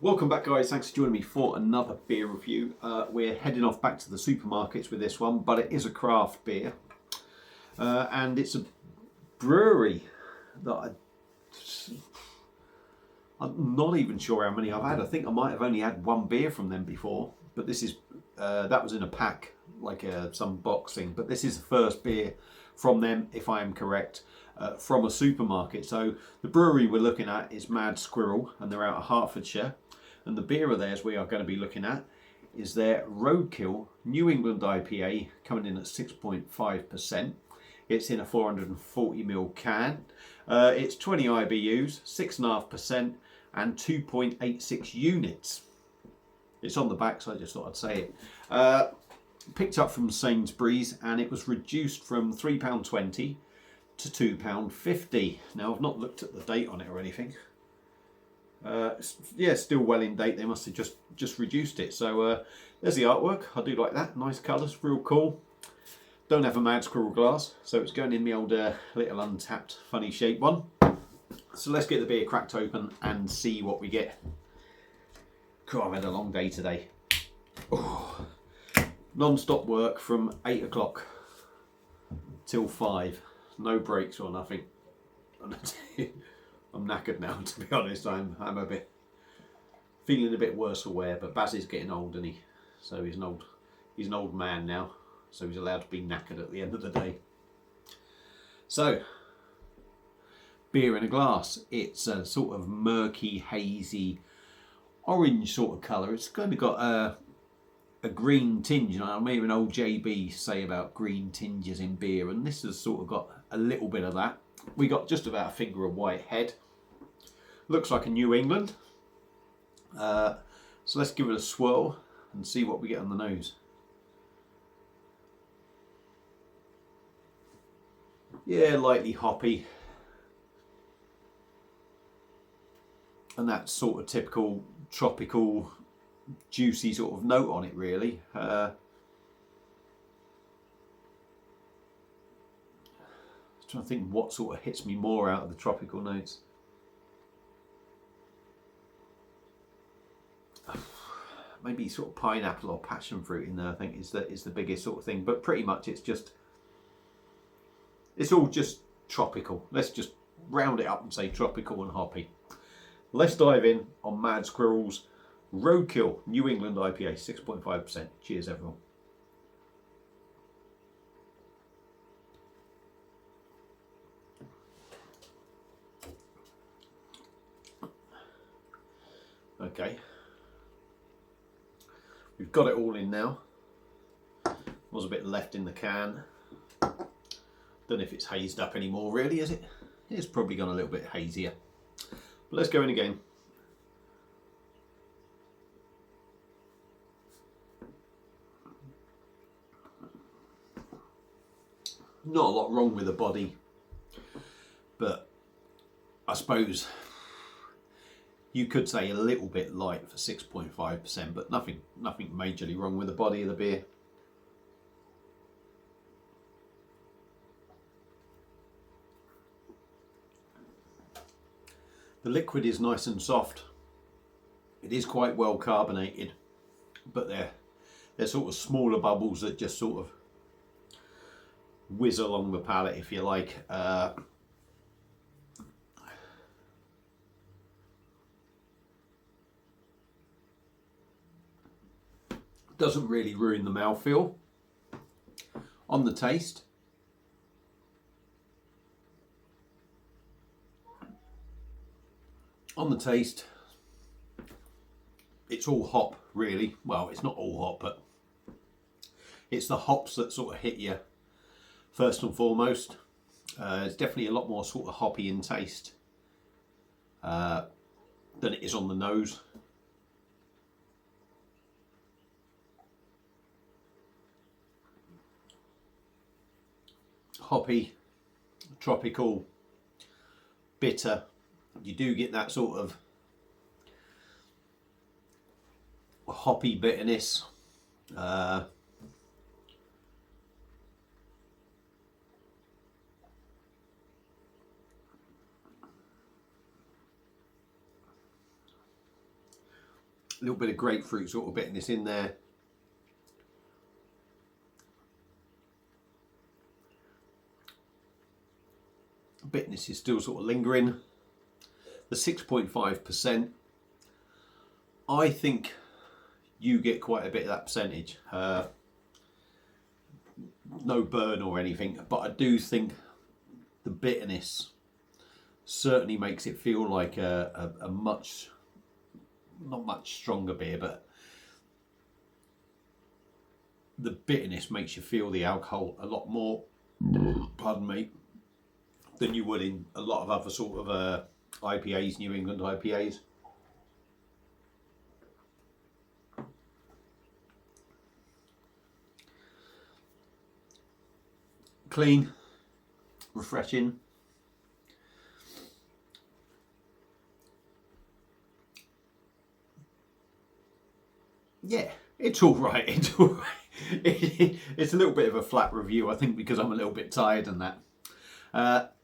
Welcome back, guys. Thanks for joining me for another beer review. We're heading off back to the supermarkets with this one, but it is a craft beer. And it's a brewery that I'm not even sure how many I've had. I think I might have only had one beer from them before, but this is that was in a pack, like some box thing. But this is the first beer from them, if I am correct, from a supermarket. So the brewery we're looking at is Mad Squirrel, and they're out of Hertfordshire. And the beer of theirs we are going to be looking at is their Roadkill New England IPA, coming in at 6.5%. It's in a 440ml can. It's 20 IBUs, 6.5%, and 2.86 units. It's on the back, so I just thought I'd say it. Picked up from Sainsbury's, and it was reduced from £3.20 to £2.50. Now, I've not looked at the date on it or anything. Yeah, still well in date. They must have just reduced it. So there's the artwork. I do like that. Nice colours, real cool. Don't have a Mad Squirrel glass, so it's going in the old little untapped funny shaped one. So let's get the beer cracked open and see what we get. Cool, I've had a long day today. Oh, non-stop work from 8 o'clock till 5. No breaks or nothing. I'm knackered now, to be honest. I'm a bit feeling a bit worse for wear, but Baz is getting old, isn't he? So he's an old man now, so he's allowed to be knackered at the end of the day. So, beer in a glass. It's a sort of murky, hazy, orange sort of colour. It's kind of got a green tinge. I remember an old JB say about green tinges in beer, and this has sort of got a little bit of that. We got just about a finger of white head. Looks like a New England. So let's give it a swirl and see what we get on the nose. Yeah, lightly hoppy. And that sort of typical tropical, juicy sort of note on it, really. Trying to think what sort of hits me more out of the tropical notes. Maybe sort of pineapple or passion fruit in there, I think is the biggest sort of thing. But pretty much it's all just tropical. Let's just round it up and say tropical and hoppy. Let's dive in on Mad Squirrel's Roadkill New England IPA, 6.5%. Cheers, everyone. Okay, we've got it all in now. Was a bit left in the can. Don't know if it's hazed up anymore, really, is it? It's probably gone a little bit hazier. But let's go in again. Not a lot wrong with the body, but I suppose you could say a little bit light for 6.5%, but nothing majorly wrong with the body of the beer. The liquid is nice and soft. It is quite well carbonated, but they're sort of smaller bubbles that just sort of whiz along the palate, if you like. Doesn't really ruin the mouthfeel. On the taste, it's all hop, really. Well, it's not all hop, but it's the hops that sort of hit you first and foremost. It's definitely a lot more sort of hoppy in taste than it is on the nose. Hoppy, tropical, bitter. You do get that sort of hoppy bitterness. A little bit of grapefruit sort of bitterness in there. Bitterness is still sort of lingering. The 6.5%, I think you get quite a bit of that percentage. No burn or anything, but I do think the bitterness certainly makes it feel like a much, not much stronger beer, but the bitterness makes you feel the alcohol a lot more, pardon me, than you would in a lot of other sort of IPAs, New England IPAs. Clean, refreshing. Yeah, it's all right. It's all right. It's a little bit of a flat review, I think, because I'm a little bit tired and that.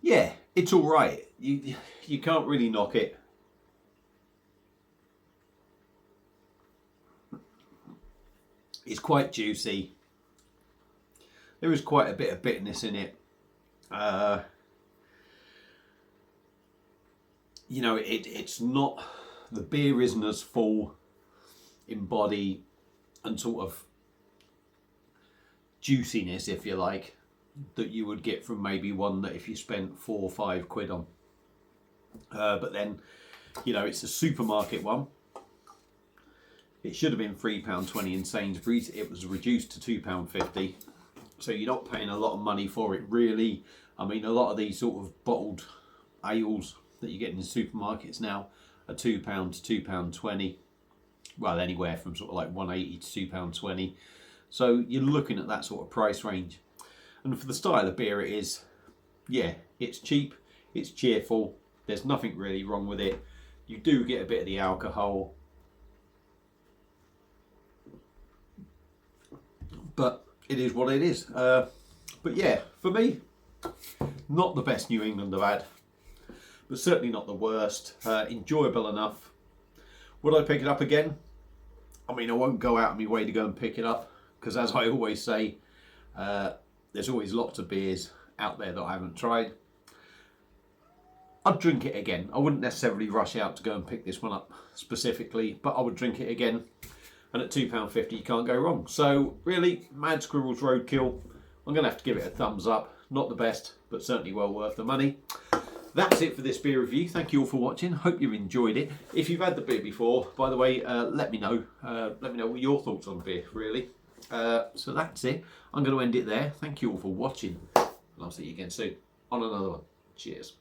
Yeah, it's all right. You can't really knock it. It's quite juicy. There is quite a bit of bitterness in it. You know, it's not, the beer isn't as full in body and sort of juiciness, if you like, that you would get from maybe one that if you spent £4 or £5 on. But then, you know, it's a supermarket one. It should have been £3.20 in Sainsbury's. It was reduced to £2.50. So you're not paying a lot of money for it, really. I mean, a lot of these sort of bottled ales that you get in the supermarkets now are £2 to £2.20. Well, anywhere from sort of like £1.80 to £2.20. So you're looking at that sort of price range. And for the style of beer it is, yeah, it's cheap, it's cheerful, there's nothing really wrong with it. You do get a bit of the alcohol, but it is what it is. But yeah, for me, not the best New England I've had, but certainly not the worst. Enjoyable enough. Would I pick it up again? I mean, I won't go out of my way to go and pick it up, because as I always say, there's always lots of beers out there that I haven't tried. I'd drink it again. I wouldn't necessarily rush out to go and pick this one up specifically, but I would drink it again. And at £2.50 you can't go wrong. So really, Mad Squirrel's Roadkill, I'm going to have to give it a thumbs up. Not the best, but certainly well worth the money. That's it for this beer review. Thank you all for watching. Hope you've enjoyed it. If you've had the beer before, by the way, let me know. Let me know what your thoughts on beer, really. So that's it. I'm going to end it there. Thank you all for watching. And I'll see you again soon on another one. Cheers.